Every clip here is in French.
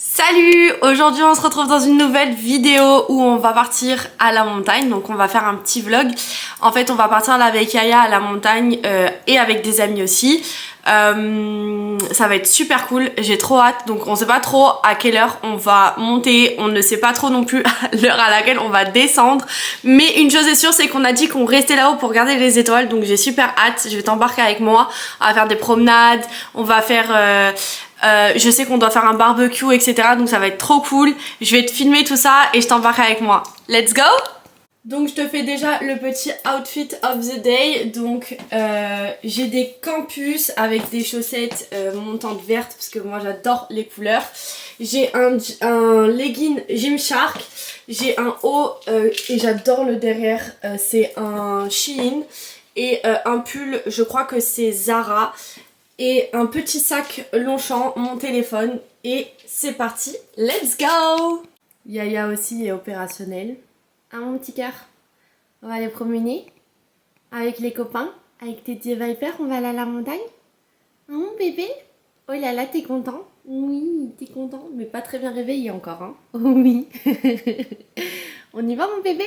Salut! Aujourd'hui on se retrouve dans une nouvelle vidéo où on va partir à la montagne, donc on va faire un petit vlog. En fait on va partir là avec Yaya à la montagne et avec des amis aussi. Ça va être super cool, j'ai trop hâte, donc on sait pas trop à quelle heure on va monter, on ne sait pas trop non plus l'heure à laquelle on va descendre, mais une chose est sûre, c'est qu'on a dit qu'on restait là-haut pour regarder les étoiles, donc j'ai super hâte. Je vais t'embarquer avec moi, on va faire des promenades, on va faire... je sais qu'on doit faire un barbecue, etc. Donc ça va être trop cool. Je vais te filmer tout ça et je t'embarque avec moi. Let's go! Donc je te fais déjà le petit outfit of the day. Donc j'ai des campus avec des chaussettes montantes vertes parce que moi j'adore les couleurs. J'ai un legging Gymshark. J'ai un haut et j'adore le derrière. C'est un Shein. Et un pull, je crois que c'est Zara. Et un petit sac Longchamp, mon téléphone. Et c'est parti, let's go! Yaya aussi est opérationnel. Hein mon petit cœur? On va aller promener avec les copains, avec tes petits vipers, on va aller à la montagne. Hein mon bébé? Oh là là, t'es content? Oui, t'es content, mais pas très bien réveillé encore, hein? Oh oui. On y va mon bébé?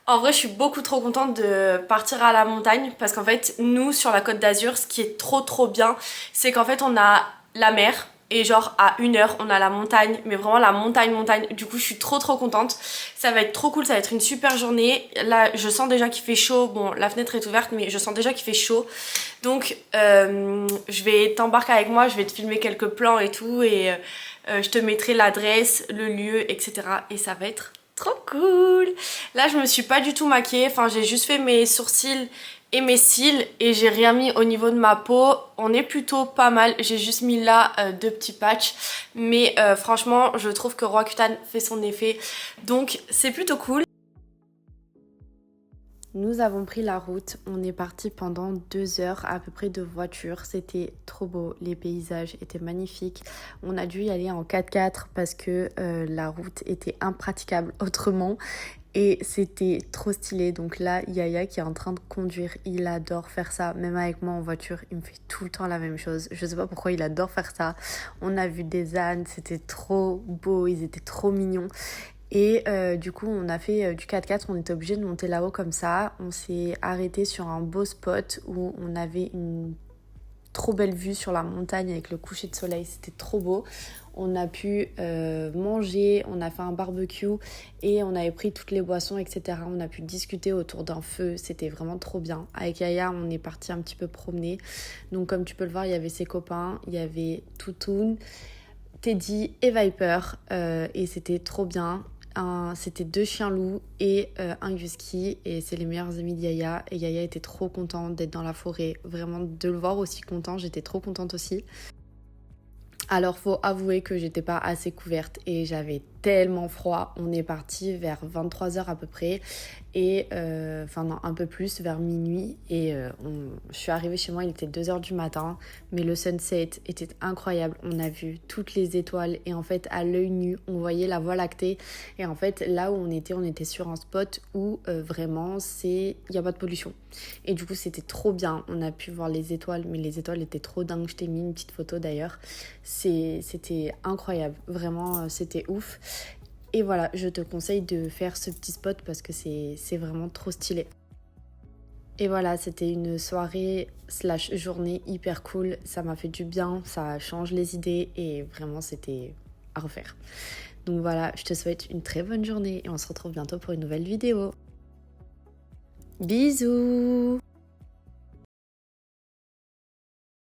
En vrai, je suis beaucoup trop contente de partir à la montagne parce qu'en fait, nous, sur la Côte d'Azur, ce qui est trop bien, c'est qu'en fait, on a la mer et genre à 1 heure, on a la montagne, mais vraiment la montagne. Du coup, je suis trop contente. Ça va être trop cool, ça va être une super journée. Là, je sens déjà qu'il fait chaud. Bon, la fenêtre est ouverte, mais je sens déjà qu'il fait chaud. Donc, je vais t'embarquer avec moi, je vais te filmer quelques plans et tout et je te mettrai l'adresse, le lieu, etc. Et ça va être trop cool. Là je me suis pas du tout maquillée, enfin j'ai juste fait mes sourcils et mes cils et j'ai rien mis au niveau de ma peau. On est plutôt pas mal, j'ai juste mis là 2 petits patchs, mais franchement je trouve que Roaccutane fait son effet, donc c'est plutôt cool. Nous avons pris la route, on est parti pendant 2 heures à peu près de voiture, c'était trop beau, les paysages étaient magnifiques. On a dû y aller en 4x4 parce que la route était impraticable autrement et c'était trop stylé. Donc là, Yaya qui est en train de conduire, il adore faire ça, même avec moi en voiture, il me fait tout le temps la même chose. Je sais pas pourquoi il adore faire ça. On a vu des ânes, c'était trop beau, ils étaient trop mignons. Et du coup on a fait du 4x4, on était obligé de monter là-haut comme ça. On s'est arrêté sur un beau spot où on avait une trop belle vue sur la montagne avec le coucher de soleil, c'était trop beau. On a pu manger, on a fait un barbecue et on avait pris toutes les boissons, etc. On a pu discuter autour d'un feu, c'était vraiment trop bien. Avec Yaya, on est parti un petit peu promener. Donc comme tu peux le voir, il y avait ses copains, il y avait Toutoun, Teddy et Viper et c'était trop bien. C'était 2 chiens loups et un husky et c'est les meilleurs amis de Yaya et Yaya était trop contente d'être dans la forêt, vraiment de le voir aussi content, j'étais trop contente aussi. Alors faut avouer que j'étais pas assez couverte et j'avais tellement froid. On est parti vers 23h à peu près et enfin non un peu plus, vers minuit et je suis arrivée chez moi, il était 2h du matin, mais le sunset était incroyable. On a vu toutes les étoiles et en fait à l'œil nu on voyait la Voie lactée et en fait là où on était sur un spot où vraiment il n'y a pas de pollution et du coup c'était trop bien. On a pu voir les étoiles, mais les étoiles étaient trop dingues. Je t'ai mis une petite photo d'ailleurs. C'était incroyable, vraiment c'était ouf. Et voilà, je te conseille de faire ce petit spot parce que c'est vraiment trop stylé. Et voilà, c'était une soirée / journée hyper cool. Ça m'a fait du bien, ça change les idées et vraiment c'était à refaire. Donc voilà, je te souhaite une très bonne journée et on se retrouve bientôt pour une nouvelle vidéo. Bisous!